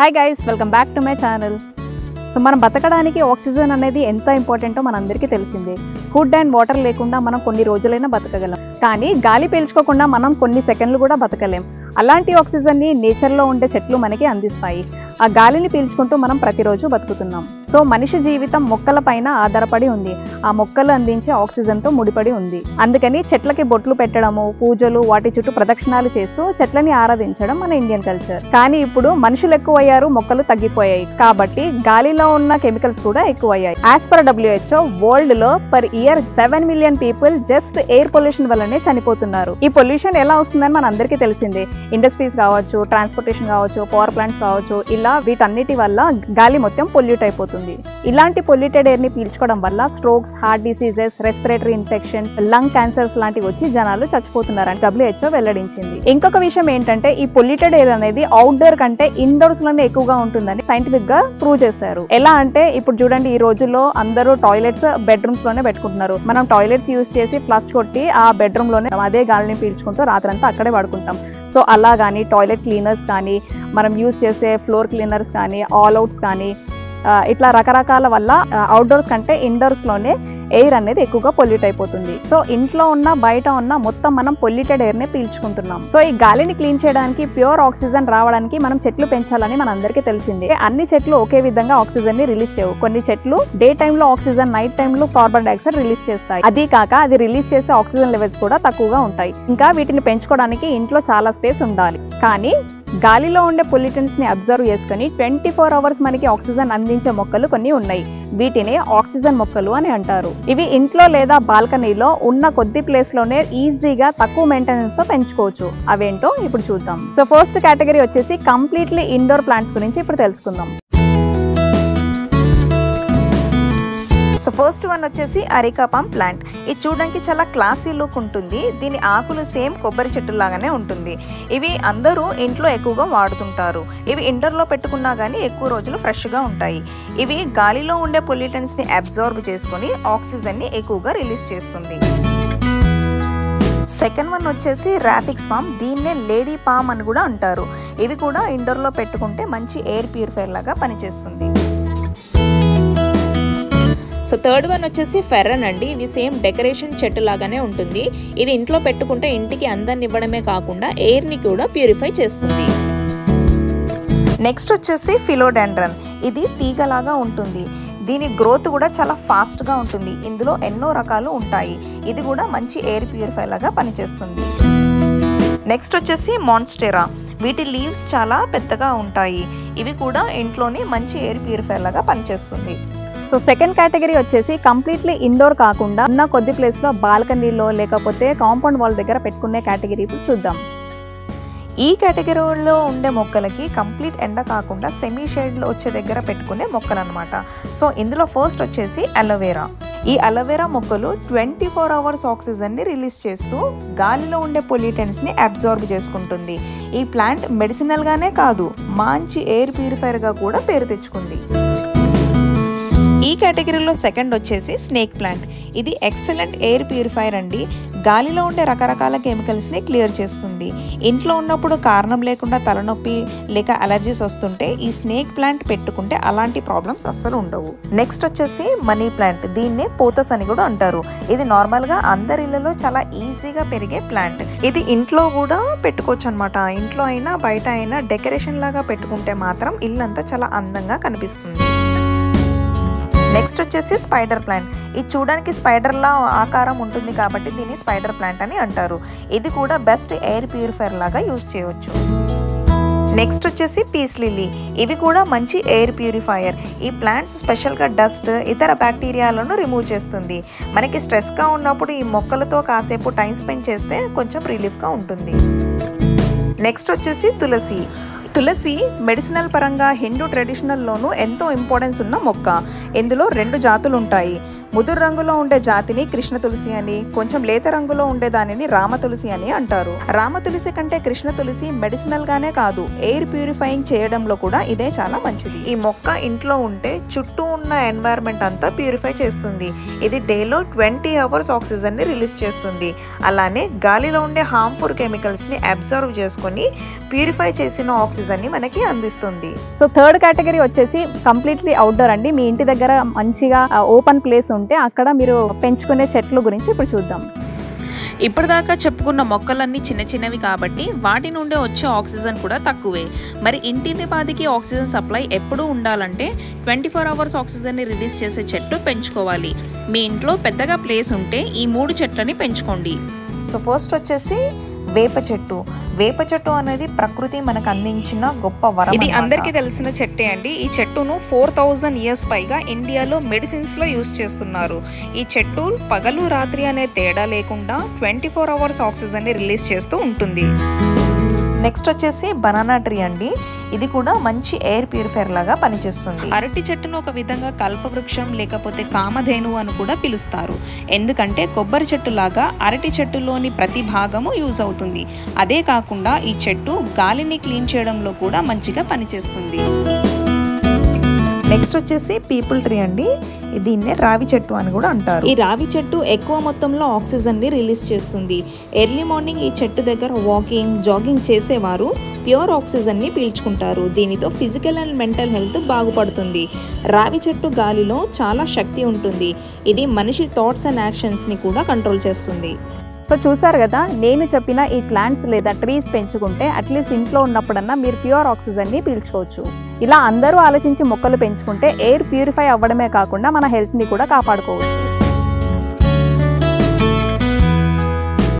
Hi guys, welcome back to my channel. So మనం బతకడానికి oxygen అనేది ఎంత ఇంపార్టెంటో మనందరికీ తెలిసిందే. ఫుడ్ అండ్ వాటర్ లేకుండా మనం కొన్ని రోజులైనా బతకగలం, కానీ గాలి పీల్చుకోకుండా మనం కొన్ని సెకండ్లు కూడా బతకలేం. అలాంటి ఆక్సిజన్ని నేచర్లో ఉండే చెట్లు మనకి అందిస్తాయి. ఆ గాలిని పీల్చుకుంటూ మనం ప్రతిరోజు బతుకుతున్నాం. సో మనిషి జీవితం మొక్కల పైన ఆధారపడి ఉంది. ఆ మొక్కలు అందించే ఆక్సిజన్తో ముడిపడి ఉంది. అందుకని చెట్లకి బొట్లు పెట్టడము, పూజలు, వాటి చుట్టూ ప్రదక్షిణాలు చేస్తూ చెట్లని ఆరాధించడం మన ఇండియన్ కల్చర్. కానీ ఇప్పుడు మనుషులు ఎక్కువయ్యారు, మొక్కలు తగ్గిపోయాయి. కాబట్టి గాలిలో ఉన్న కెమికల్స్ కూడా ఎక్కువయ్యాయి. యాజ్ పర్ WHO, వరల్డ్ లో per year 7 million people just air pollution వల్లనే చనిపోతున్నారు. ఈ పొల్యూషన్ ఎలా వస్తుందని మన అందరికీ తెలిసిందే. ఇండస్ట్రీస్ కావచ్చు, ట్రాన్స్పోర్టేషన్ కావచ్చు, పవర్ ప్లాంట్స్ కావచ్చు, ఇలా వీటన్నిటి వల్ల గాలి మొత్తం పొల్యూట్ అయిపోతుంది. ఇలాంటి పొల్యూటెడ్ ఎయిర్ ని పీల్చుకోవడం వల్ల strokes, heart diseases, respiratory infections, lung cancers లాంటివి వచ్చి జనాలు చచ్చిపోతున్నారని WHO వెల్లడించింది. ఇంకొక విషయం ఏంటంటే, ఈ పొల్యూటెడ్ ఎయిర్ అనేది అవుట్డోర్ కంటే ఇండోర్స్ లోనే ఎక్కువగా ఉంటుందని సైంటిఫిక్ గా ప్రూవ్ చేశారు. ఎలా అంటే ఇప్పుడు చూడండి, ఈ రోజుల్లో అందరూ టాయిలెట్స్ బెడ్రూమ్స్ లోనే పెట్టుకుంటున్నారు. మనం టాయిలెట్స్ యూజ్ చేసి ఫ్లష్ కొట్టి ఆ బెడ్రూమ్ లోనే అదే గాలిని పీల్చుకుంటూ రాత్రంతా అక్కడే పడుకుంటాం. సో అలా కానీ టాయిలెట్ క్లీనర్స్ కానీ, మనం యూజ్ చేసే ఫ్లోర్ క్లీనర్స్ కానీ, ఆల్ అవుట్స్ కానీ, ఇట్లా రకరకాల వల్ల అవుట్డోర్స్ కంటే ఇండోర్స్ లోనే ఎయిర్ అనేది ఎక్కువగా పొల్యూట్ అయిపోతుంది. సో ఇంట్లో ఉన్న బయట ఉన్న మొత్తం మనం పొల్యూటెడ్ ఎయిర్ ని పీల్చుకుంటున్నాం. సో ఈ గాలిని క్లీన్ చేయడానికి, ప్యూర్ ఆక్సిజన్ రావడానికి మనం చెట్లు పెంచాలని మన అందరికీ తెలిసిందే. అన్ని చెట్లు ఒకే విధంగా ఆక్సిజన్ ని రిలీజ్ చేయవు. కొన్ని చెట్లు డే టైమ్ లో ఆక్సిజన్, నైట్ టైమ్ లో కార్బన్ డైఆక్సైడ్ రిలీజ్ చేస్తాయి. అది కాక అది రిలీజ్ చేసే ఆక్సిజన్ లెవెల్స్ కూడా తక్కువగా ఉంటాయి. ఇంకా వీటిని పెంచుకోవడానికి ఇంట్లో చాలా స్పేస్ ఉండాలి. కానీ గాలిలో ఉండే పొల్యూటెంట్స్ ని అబ్జర్వ్ చేసుకుని 24 అవర్స్ మనకి ఆక్సిజన్ అందించే మొక్కలు కొన్ని ఉన్నాయి. వీటిని ఆక్సిజన్ మొక్కలు అని అంటారు. ఇవి ఇంట్లో లేదా బాల్కనీలో ఉన్న కొద్ది ప్లేస్ లోనే ఈజీగా తక్కువ మెయింటెనెన్స్ తో పెంచుకోవచ్చు. అవేంటో ఇప్పుడు చూద్దాం. సో ఫస్ట్ కేటగిరీ వచ్చేసి కంప్లీట్లీ ఇండోర్ ప్లాంట్స్ గురించి ఇప్పుడు తెలుసుకుందాం. సో ఫస్ట్ వన్ వచ్చేసి అరికా పామ్ ప్లాంట్. ఇది చూడడానికి చాలా క్లాసీ లుక్ ఉంటుంది. దీని ఆకులు సేమ్ కొబ్బరి చెట్టు లాగానే ఉంటుంది. ఇవి అందరూ ఇంట్లో ఎక్కువగా వాడుతుంటారు. ఇవి ఇండోర్లో పెట్టుకున్నా కానీ ఎక్కువ రోజులు ఫ్రెష్గా ఉంటాయి. ఇవి గాలిలో ఉండే పొల్యూటెంట్స్ని అబ్జార్బ్ చేసుకొని ఆక్సిజన్ని ఎక్కువగా రిలీజ్ చేస్తుంది. సెకండ్ వన్ వచ్చేసి రాపిక్స్ పామ్. దీన్నే లేడీ పామ్ అని కూడా అంటారు. ఇవి కూడా ఇండోర్లో పెట్టుకుంటే మంచి ఎయిర్ ప్యూరిఫైర్ లాగా పనిచేస్తుంది. సో థర్డ్ వన్ వచ్చేసి ఫెర్రన్ అండి. ఇది సేమ్ డెకరేషన్ చెట్టు లాగానే ఉంటుంది. ఇది ఇంట్లో పెట్టుకుంటే ఇంటికి అందాన్ని ఇవ్వడమే కాకుండా ఎయిర్ని కూడా ప్యూరిఫై చేస్తుంది. నెక్స్ట్ వచ్చేసి ఫిలోడెండ్రన్. ఇది తీగలాగా ఉంటుంది. దీని గ్రోత్ కూడా చాలా ఫాస్ట్గా ఉంటుంది. ఇందులో ఎన్నో రకాలు ఉంటాయి. ఇది కూడా మంచి ఎయిర్ ప్యూరిఫై లాగా పనిచేస్తుంది. నెక్స్ట్ వచ్చేసి మాన్స్టెరా. వీటి లీవ్స్ చాలా పెద్దగా ఉంటాయి. ఇవి కూడా ఇంట్లోనే మంచి ఎయిర్ ప్యూరిఫై లాగా పనిచేస్తుంది. సో సెకండ్ కేటగిరీ వచ్చేసి కంప్లీట్లీ ఇండోర్ కాకుండా ఉన్న కొద్ది ప్లేస్ లో బాల్కనీలో లేకపోతే కాంపౌండ్ వాల్ దగ్గర పెట్టుకునే కేటగిరీ చూద్దాం. ఈ కేటగిరీలో ఉండే మొక్కలకి కంప్లీట్ ఎండ కాకుండా సెమీ షేడ్లో వచ్చే దగ్గర పెట్టుకునే మొక్కలు అనమాట. సో ఇందులో ఫస్ట్ వచ్చేసి అలోవెరా. ఈ అలోవెరా మొక్కలు 24 అవర్స్ ఆక్సిజన్ని రిలీజ్ చేస్తూ గాలిలో ఉండే పొల్యూటెంట్స్ని అబ్జార్బ్ చేసుకుంటుంది. ఈ ప్లాంట్ మెడిసినల్గానే కాదు, మంచి ఎయిర్ ప్యూరిఫైర్గా కూడా పేరు తెచ్చుకుంది. ఈ కేటగిరీలో సెకండ్ వచ్చేసి స్నేక్ ప్లాంట్. ఇది ఎక్సలెంట్ ఎయిర్ ప్యూరిఫైర్ అండి. గాలిలో ఉండే రకరకాల కెమికల్స్ని క్లియర్ చేస్తుంది. ఇంట్లో ఉన్నప్పుడు కారణం లేకుండా తలనొప్పి లేక అలర్జీస్ వస్తుంటే ఈ స్నేక్ ప్లాంట్ పెట్టుకుంటే అలాంటి ప్రాబ్లమ్స్ అస్సలు ఉండవు. నెక్స్ట్ వచ్చేసి మనీ ప్లాంట్. దీన్నే పోతస్ అని కూడా అంటారు. ఇది నార్మల్గా అందరి ఇళ్లలో చాలా ఈజీగా పెరిగే ప్లాంట్. ఇది ఇంట్లో కూడా పెట్టుకోవచ్చు అనమాట. ఇంట్లో అయినా బయట అయినా డెకరేషన్ లాగా పెట్టుకుంటే మాత్రం ఇల్లంతా చాలా అందంగా కనిపిస్తుంది. నెక్స్ట్ వచ్చేసి స్పైడర్ ప్లాంట్. ఇది చూడడానికి స్పైడర్ లా ఆకారం ఉంటుంది కాబట్టి దీన్ని స్పైడర్ ప్లాంట్ అని అంటారు. ఇది కూడా బెస్ట్ ఎయిర్ ప్యూరిఫైర్ లాగా యూజ్ చేయవచ్చు. నెక్స్ట్ వచ్చేసి పీస్ లిల్లీ. ఇవి కూడా మంచి ఎయిర్ ప్యూరిఫైయర్. ఈ ప్లాంట్స్ స్పెషల్గా డస్ట్, ఇతర బ్యాక్టీరియాలను రిమూవ్ చేస్తుంది. మనకి స్ట్రెస్గా ఉన్నప్పుడు ఈ మొక్కలతో కాసేపు టైం స్పెండ్ చేస్తే కొంచెం రిలీఫ్గా ఉంటుంది. నెక్స్ట్ వచ్చేసి తులసి. తులసి మెడిసినల్ పరంగా హిందూ ట్రెడిషనల్లోనూ ఎంతో ఇంపార్టెన్స్ ఉన్న మొక్క. ఇందులో 2 జాతులు ఉంటాయి. ముదురు రంగులో ఉండే జాతిని కృష్ణ తులసి అని, కొంచెం లేత రంగులో ఉండే దానిని రామ తులసి అని అంటారు. రామ తులసి కంటే కృష్ణ తులసి మెడిసినల్ గానే కాదు, ఎయిర్ ప్యూరిఫైయింగ్ చేయడంలో కూడా ఇదే చాలా మంచిది. ఈ మొక్క ఇంట్లో ఉంటే చుట్టూ ఉన్న ఎన్వైరన్మెంట్ అంతా ప్యూరిఫై చేస్తుంది. ఇది డేలో 20 hours ఆక్సిజన్ ని రిలీజ్ చేస్తుంది. అలానే గాలిలో ఉండే హార్మ్ఫుల్ కెమికల్స్ ని అబ్జర్వ్ చేసుకుని ప్యూరిఫై చేసిన ఆక్సిజన్ ని మనకి అందిస్తుంది. సో థర్డ్ కేటగిరీ వచ్చేసి కంప్లీట్లీ అవుట్డోర్ అండి. మీ ఇంటి దగ్గర మంచిగా ఓపెన్ ప్లేస్ ఉంటే అక్కడ మీరు పెంచుకునే చెట్ల గురించి ఇప్పుడు చూద్దాం. ఇప్పటిదాకా చెప్పుకున్న మొక్కలన్నీ చిన్న చిన్నవి కాబట్టి వాటి నుండి వచ్చే ఆక్సిజన్ కూడా తక్కువే. మరి ఇంటిని పాదికి ఆక్సిజన్ సప్లై ఎప్పుడూ ఉండాలంటే 24 hours ఆక్సిజన్ని రిలీజ్ చేసే చెట్టు పెంచుకోవాలి. మీ ఇంట్లో పెద్దగా ప్లేస్ ఉంటే ఈ 3 చెట్లని పెంచుకోండి. సో ఫస్ట్ వచ్చేసి వేప చెట్టు. వేప చెట్టు అనేది ప్రకృతి మనకు అందించిన గొప్ప వరం. ఇది అందరికీ తెలిసిన చెట్టే అండి. ఈ చెట్టును 4000 years పైగా ఇండియాలో మెడిసిన్స్ లో యూస్ చేస్తున్నారు. ఈ చెట్టు పగలు రాత్రి అనే తేడా లేకుండా 24 hours ఆక్సిజన్ ని రిలీజ్ చేస్తూ ఉంటుంది. నెక్స్ట్ వచ్చేసి బనానా ట్రీ అండి. ఇది కూడా మంచి ఎయిర్ ప్యూరిఫైయర్ లాగా పనిచేస్తుంది. అరటి చెట్టును ఒక విధంగా కల్పవృక్షం లేకపోతే కామధేను అని కూడా పిలుస్తారు. ఎందుకంటే కొబ్బరి చెట్టు లాగా అరటి చెట్టులోని ప్రతి భాగము యూజ్ అవుతుంది. అదే కాకుండా ఈ చెట్టు గాలిని క్లీన్ చేయడంలో కూడా మంచిగా పనిచేస్తుంది. నెక్స్ట్ వచ్చేసి పీపుల్ ట్రీ అండి. దీన్నే రావి చెట్టు అని కూడా అంటారు. ఈ రావి చెట్టు ఎక్కువ మొత్తంలో ఆక్సిజన్ ని రిలీజ్ చేస్తుంది. ఎర్లీ మార్నింగ్ ఈ చెట్టు దగ్గర వాకింగ్, జాగింగ్ చేసేవారు ప్యూర్ ఆక్సిజన్ ని పీల్చుకుంటారు. దీనితో ఫిజికల్ అండ్ మెంటల్ హెల్త్ బాగుపడుతుంది. రావి చెట్టు గాలిలో చాలా శక్తి ఉంటుంది. ఇది మనిషి థాట్స్ అండ్ యాక్షన్స్ ని కూడా కంట్రోల్ చేస్తుంది. సో చూసారు కదా, నేను చెప్పిన ఈ ప్లాంట్స్ లేదా ట్రీస్ పెంచుకుంటే అట్లీస్ట్ ఇంట్లో ఉన్నప్పుడన్నా మీరు ప్యూర్ ఆక్సిజన్ని పీల్చుకోవచ్చు. ఇలా అందరూ ఆలోచించి మొక్కలు పెంచుకుంటే ఎయిర్ ప్యూరిఫై అవ్వడమే కాకుండా మన హెల్త్ని కూడా కాపాడుకోవచ్చు.